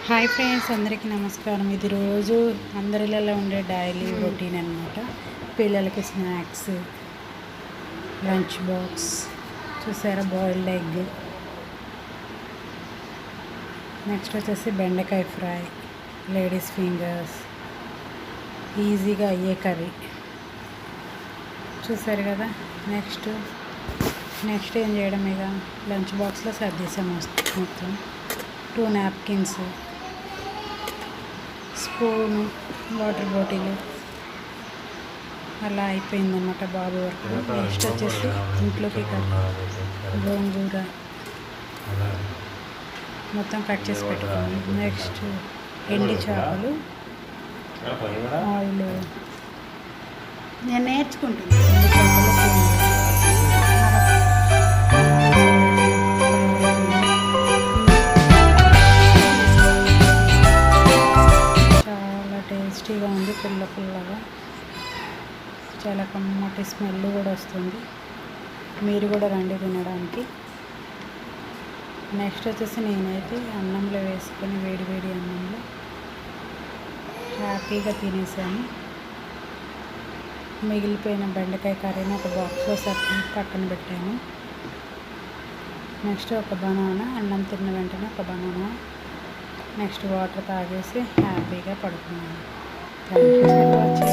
Hi friends, అందరికీ నమస్కారం. ఇది రోజు అందరిలో ఉండే డైలీ రొటీన్ అనమాట. పిల్లలకి స్నాక్స్, లంచ్ బాక్స్ చూసారా, బాయిల్డ్ ఎగ్, నెక్స్ట్ వచ్చేసి బెండకాయ ఫ్రై, లేడీస్ ఫింగర్స్, ఈజీగా అయ్యే కర్రీ చూసారు కదా. నెక్స్ట్ ఏం చేయడం, ఇక లంచ్ బాక్స్లో సర్దేశాము మొత్తం. 2 నాప్కిన్స్, స్పూను, వాటర్ బాటిల్, అలా అయిపోయిందన్నమాట బాబు వరకు. నెక్స్ట్ వచ్చేసి ఇంట్లోకి గోంగూర మొత్తం కట్ చేసి పెట్టుకోండి. నెక్స్ట్ ఎండి చేపలు, ఆయిల్ నేను నేర్చుకుంటున్నాను. ఎండి చేపలు టేస్టీగా ఉంది, పుల్లగా చాలా కమ్మటి స్మెల్ కూడా వస్తుంది. మీరు కూడా రండి తినడానికి. నెక్స్ట్ వచ్చేసి నేనైతే అన్నంలో వేసుకొని వేడి అన్నంలో హ్యాపీగా తినేసాను. మిగిలిపోయిన బెండకాయ కర్రీని ఒక బాక్స్లో పక్కన పెట్టాను. నెక్స్ట్ ఒక బనానా, అన్నం తిన్న వెంటనే ఒక బనానా, నెక్స్ట్ వాటర్ తాగేసి హ్యాపీగా పడుకున్నాను. Thank you for watching.